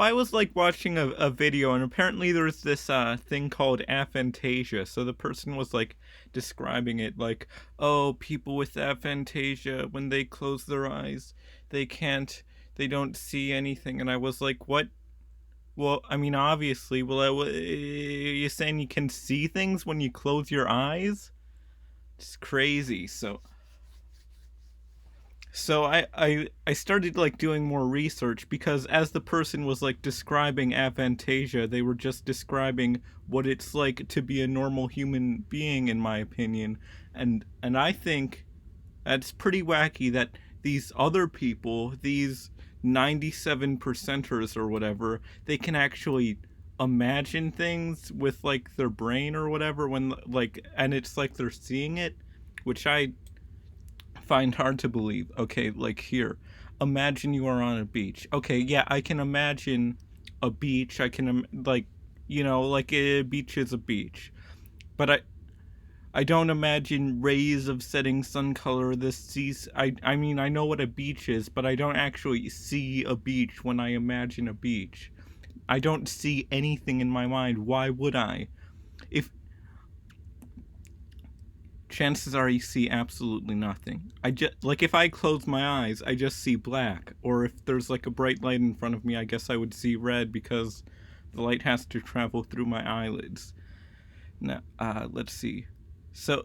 I was like watching a video, and apparently there's this thing called aphantasia. So the person was like describing it like, oh, people with aphantasia, when they close their eyes, they can't, they don't see anything. And I was like, what? Well, I mean, obviously, you're saying you can see things when you close your eyes? It's crazy. So I started like doing more research, because as the person was like describing aphantasia, they were just describing what it's like to be a normal human being, in my opinion. And I think that's pretty wacky that these other people, these 97 percenters or whatever, they can actually imagine things with like their brain or whatever, when like, and it's like they're seeing it, which I find hard to believe. Okay, like here, imagine you are on a beach. Okay, yeah, I can imagine a beach. I can like, like a beach is a beach, but I don't imagine rays of setting sun color. This seas. I mean, I know what a beach is, but I don't actually see a beach when I imagine a beach. I don't see anything in my mind. Why would I? If Chances are you see absolutely nothing. I just like, if I close my eyes, I just see black. Or if there's like a bright light in front of me, I guess I would see red, because the light has to travel through my eyelids. Now, let's see. So,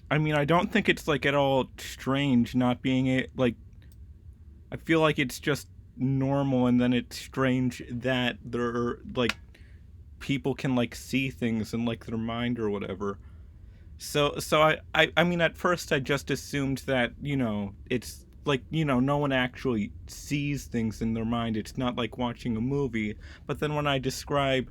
I mean, I don't think it's like at all strange not being like. I feel like it's just normal, and then it's strange that there are like people can like see things in like their mind or whatever. So I mean, at first I just assumed that, it's like, no one actually sees things in their mind. It's not like watching a movie. But then when I describe,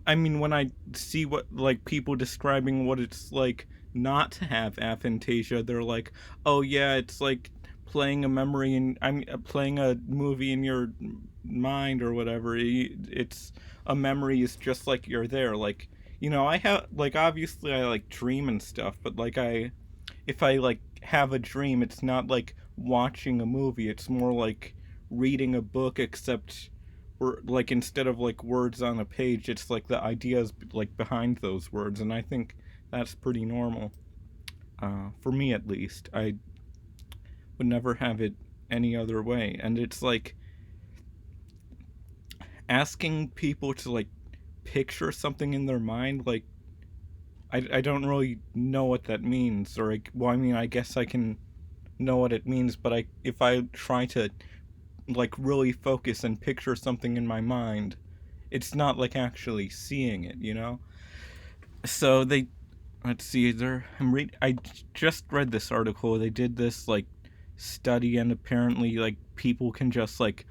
I mean, when I see what, like, people describing what it's like not to have aphantasia, they're like, oh yeah, it's like playing a memory, and I'm playing a movie in your mind or whatever. It's a memory is just like you're there. Like, I have, like, obviously I like dream and stuff, but like, if I like have a dream, it's not like watching a movie. It's more like reading a book, except like, instead of like words on a page, it's like the ideas like behind those words. And I think that's pretty normal, for me at least. I would never have it any other way. And it's like asking people to like picture something in their mind, like, I don't really know what that means. Or well, I mean, I guess I can know what it means, but if I try to like really focus and picture something in my mind, it's not like actually seeing it. So they, let's see, there, I just read this article. They did this like study, and apparently like people can just like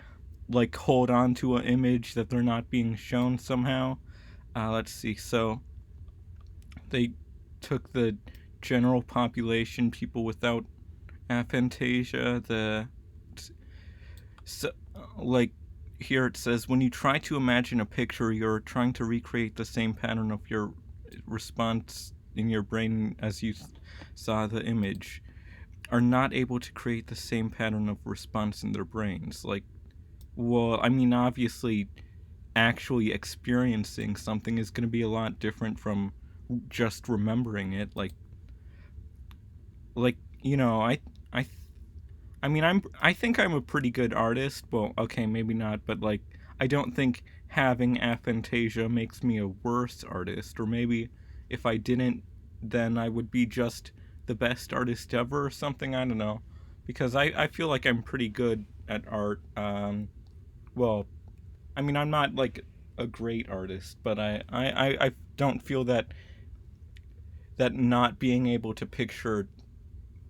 hold on to an image that they're not being shown somehow. Let's see. So they took the general population, people without aphantasia. So, like, here it says, when you try to imagine a picture, you're trying to recreate the same pattern of your response in your brain as you saw the image, are not able to create the same pattern of response in their brains. Like, well, I mean, obviously, actually experiencing something is going to be a lot different from just remembering it. Like, I I mean, I think I'm a pretty good artist. Well, okay, maybe not, but like, I don't think having aphantasia makes me a worse artist. Or maybe if I didn't, then I would be just the best artist ever or something. I don't know, because I feel like I'm pretty good at art. Well, I mean, I'm not like a great artist, but I don't feel that not being able to picture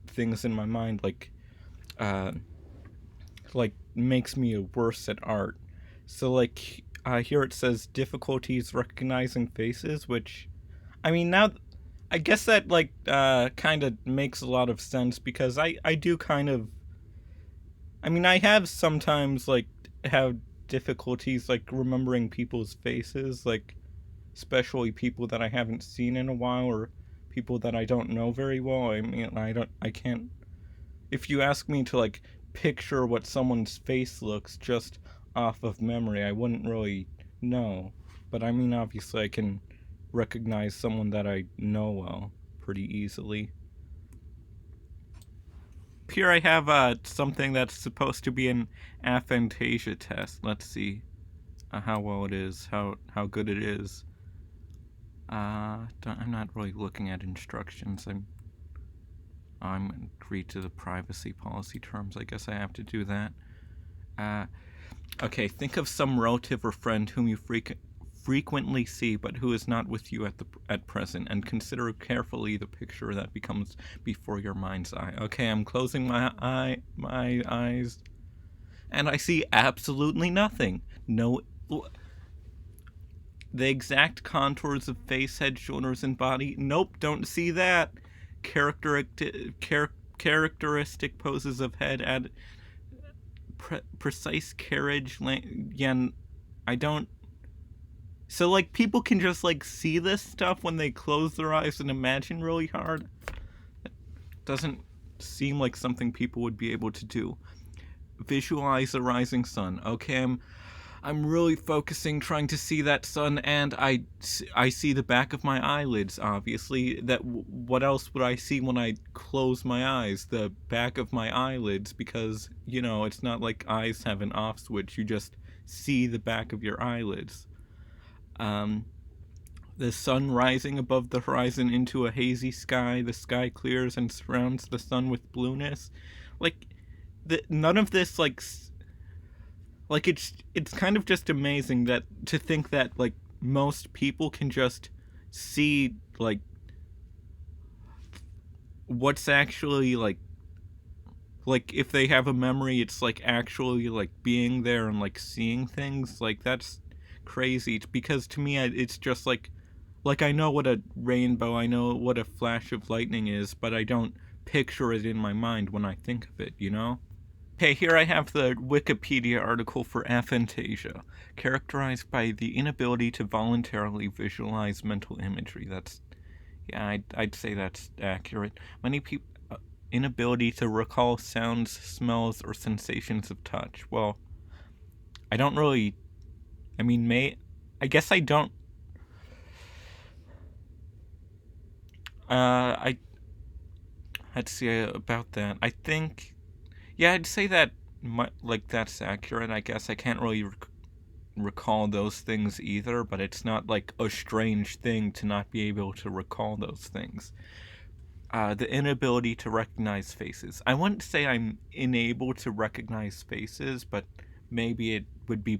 things in my mind, uh, makes me worse at art. So like, here it says difficulties recognizing faces, which, I mean, now I guess that like kind of makes a lot of sense, because I do kind of, I mean, I have sometimes like have difficulties like remembering people's faces, like especially people that I haven't seen in a while, or people that I don't know very well. I mean, I can't, if you ask me to like picture what someone's face looks just off of memory, I wouldn't really know. But I mean, obviously, I can recognize someone that I know well pretty easily. Here I have something that's supposed to be an aphantasia test. Let's see how well it is, how good it is. I'm not really looking at instructions. I'm agreed to the privacy policy terms. I guess I have to do that. Uh, okay, think of some relative or friend whom you frequently see but who is not with you at present, and consider carefully the picture that becomes before your mind's eye. Okay, I'm closing my eyes, and I see absolutely nothing. No, the exact contours of face, head, shoulders, and body. Nope, don't see that. Characteristic poses of head, add precise carriage. Yeah, I don't. So like people can just like see this stuff when they close their eyes and imagine really hard. It doesn't seem like something people would be able to do. Visualize a rising sun. Okay, I'm really focusing, trying to see that sun, and I see the back of my eyelids. Obviously, that what else would I see when I close my eyes? The back of my eyelids, because it's not like eyes have an off switch. You just see the back of your eyelids. Um, the sun rising above the horizon into a hazy sky. The sky clears and surrounds the sun with blueness. Like, none of this it's kind of just amazing that to think that like most people can just see like what's actually like if they have a memory, it's like actually like being there and like seeing things. Like that's crazy, because to me it's just like I know what a rainbow, I know what a flash of lightning is, but I don't picture it in my mind when I think of it. Okay, here I have the Wikipedia article for aphantasia, characterized by the inability to voluntarily visualize mental imagery. Yeah, I'd say that's accurate. Many people, inability to recall sounds, smells, or sensations of touch. Well, I don't really, I mean, I guess I don't, I, let's see about that. I think, yeah, I'd say that, like, that's accurate. I guess I can't really recall those things either, but it's not like a strange thing to not be able to recall those things. The inability to recognize faces. I wouldn't say I'm unable to recognize faces, but maybe it would be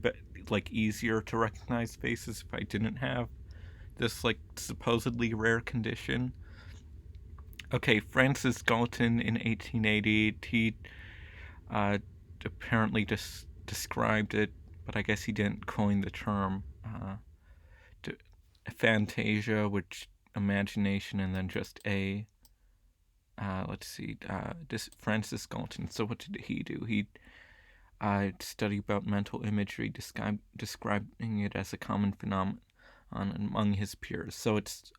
like easier to recognize faces if I didn't have this like supposedly rare condition. Okay, Francis Galton in 1880, he apparently just described it, but I guess he didn't coin the term. Aphantasia, which imagination, and then just a. Let's see. Francis Galton. So what did he do? He studied about mental imagery, describing it as a common phenomenon among his peers. So it's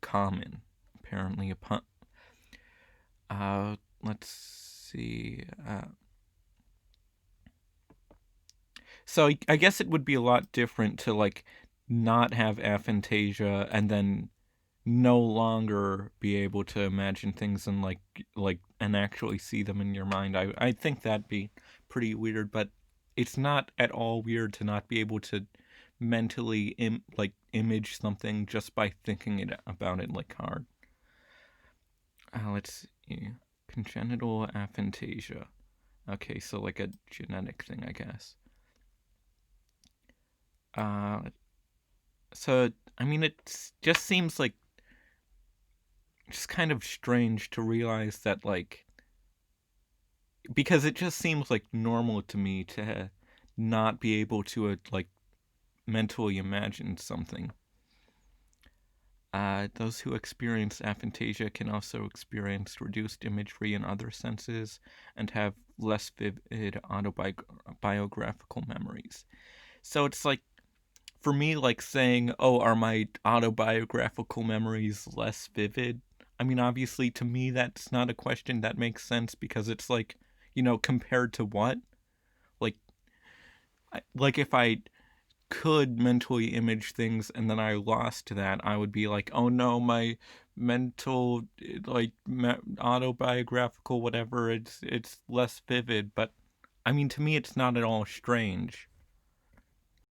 common, apparently. Let's see. So I guess it would be a lot different to like not have aphantasia and then no longer be able to imagine things and and actually see them in your mind. I think that'd be pretty weird, but it's not at all weird to not be able to mentally image something just by thinking about it like hard. Let's see. Congenital aphantasia. Okay, so like a genetic thing, I guess. So I mean, it just seems like just kind of strange to realize that because it just seems like normal to me to not be able to mentally imagine something. Those who experience aphantasia can also experience reduced imagery in other senses and have less vivid autobiographical memories. So it's like, for me, like saying, oh, are my autobiographical memories less vivid? I mean, obviously, to me, that's not a question that makes sense, because it's like, compared to what? Like, like if I could mentally image things and then I lost that, I would be like, oh no, my mental, like autobiographical whatever, it's less vivid. But I mean, to me, it's not at all strange.